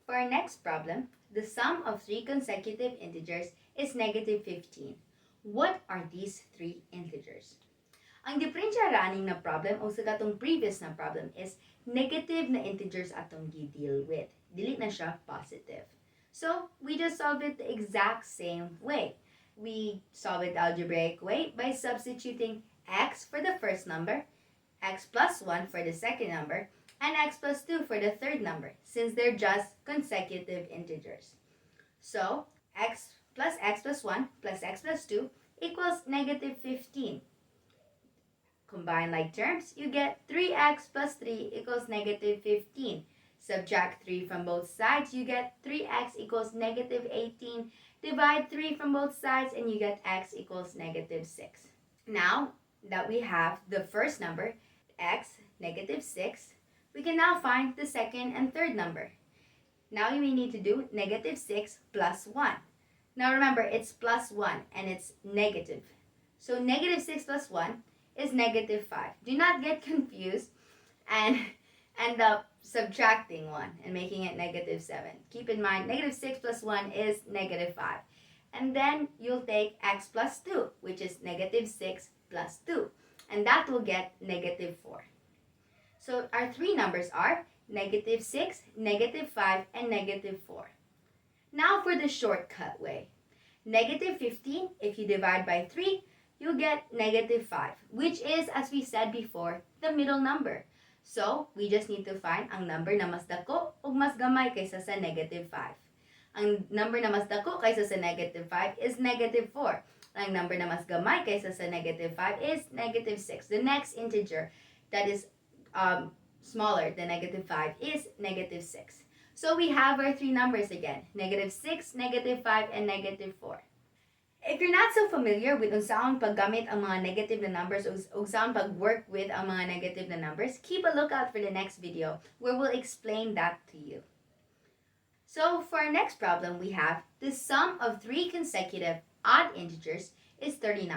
For our next problem, the sum of three consecutive integers is negative 15. What are these three integers? Ang diferensya raning na problem o sa katong previous na problem is negative na integers atong gi-deal with. Dili na siya positive. So, we just solve it the exact same way. We solve it the algebraic way by substituting x for the first number, x plus 1 for the second number, and x plus 2 for the third number, since they're just consecutive integers. So, x plus 1 plus x plus 2 equals negative 15. Combine like terms, you get 3x plus 3 equals negative 15. Subtract 3 from both sides, you get 3x equals negative 18. Divide 3 from both sides, and you get x equals negative 6. Now that we have the first number, x, negative 6, we can now find the second and third number. Now we need to do negative 6 plus 1. Now remember, it's plus 1 and it's negative. So negative 6 plus 1 is negative 5. Do not get confused and end up subtracting 1 and making it negative 7. Keep in mind, negative 6 plus 1 is negative 5. And then you'll take x plus 2, which is negative 6 plus 2. And that will get negative 4. So our three numbers are negative 6, negative 5, and negative 4. Now for the shortcut way. Negative 15, if you divide by 3, you get negative 5, which is, as we said before, the middle number. So, we just need to find ang number na mas dako ug mas gamay kaysa sa negative 5. Ang number na mas dako kaysa sa negative 5 is negative 4. Ang number na mas gamay kaysa sa negative 5 is negative 6. The next integer that is smaller than negative 5 is negative 6. So, we have our three numbers again, negative 6, negative 5, and negative 4. If you're not so familiar with unsaon paggamit ang mga negative na numbers o unsaon pag-work with ang mga negative na numbers, keep a lookout for the next video where we'll explain that to you. So for our next problem, we have the sum of three consecutive odd integers is 39.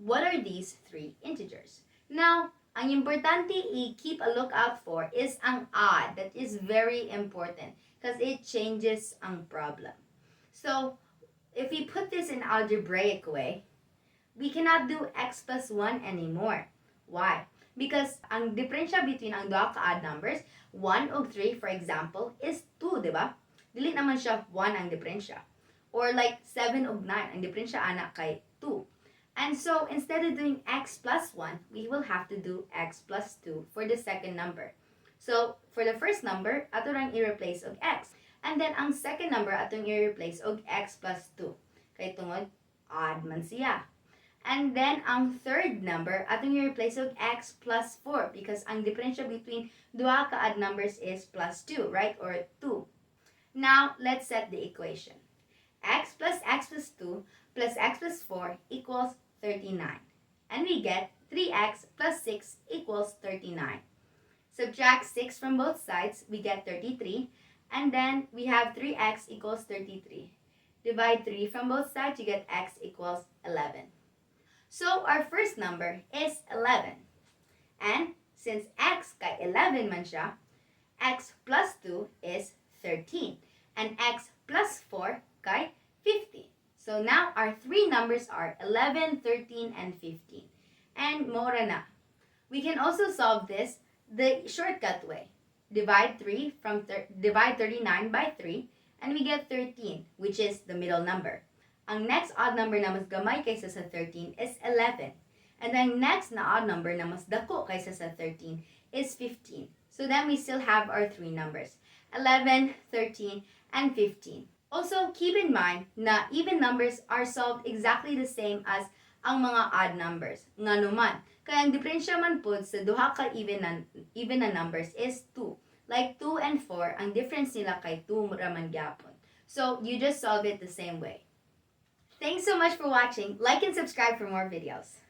What are these three integers? Now, ang importante i-keep a lookout for is ang odd. That is very important because it changes ang problem. So, if we put this in algebraic way, we cannot do x plus 1 anymore. Why? Because ang diferensya between ang duha ka odd numbers, 1 ug 3 for example, is 2, di ba? Dili naman siya 1 ang diferensya. Or like 7 ug 9, ang diferensya ana kay 2. And so, instead of doing x plus 1, we will have to do x plus 2 for the second number. So, for the first number, ato lang i-replace og x. And then, ang second number atong i-replace og x plus 2. Kay tungod, odd man siya. And then, ang third number atong i-replace og x plus 4 because ang diferensya between duha ka odd numbers is plus 2, right? Or 2. Now, let's set the equation. X plus 2 plus x plus 4 equals 39. And we get 3x plus 6 equals 39. Subtract 6 from both sides, we get 33. And then, we have 3x equals 33. Divide 3 from both sides, you get x equals 11. So, our first number is 11. And, since x kay 11 man siya, x plus 2 is 13. And x plus 4 kay 50. So, now, our three numbers are 11, 13, and 15. And, mora na. We can also solve this the shortcut way. Divide 39 by 3, and we get 13, which is the middle number. Ang next odd number na mas gamay kaysa sa 13 is 11. And the next na odd number na mas dako kaysa sa 13 is 15. So then we still have our three numbers, 11, 13, and 15. Also, keep in mind na even numbers are solved exactly the same as ang mga odd numbers. Nga naman, kaya ang diferensya man po sa duha ka even na numbers is 2. Like 2 and 4, ang difference nila kay 2 raman gyapon. So, you just solve it the same way. Thanks so much for watching. Like and subscribe for more videos.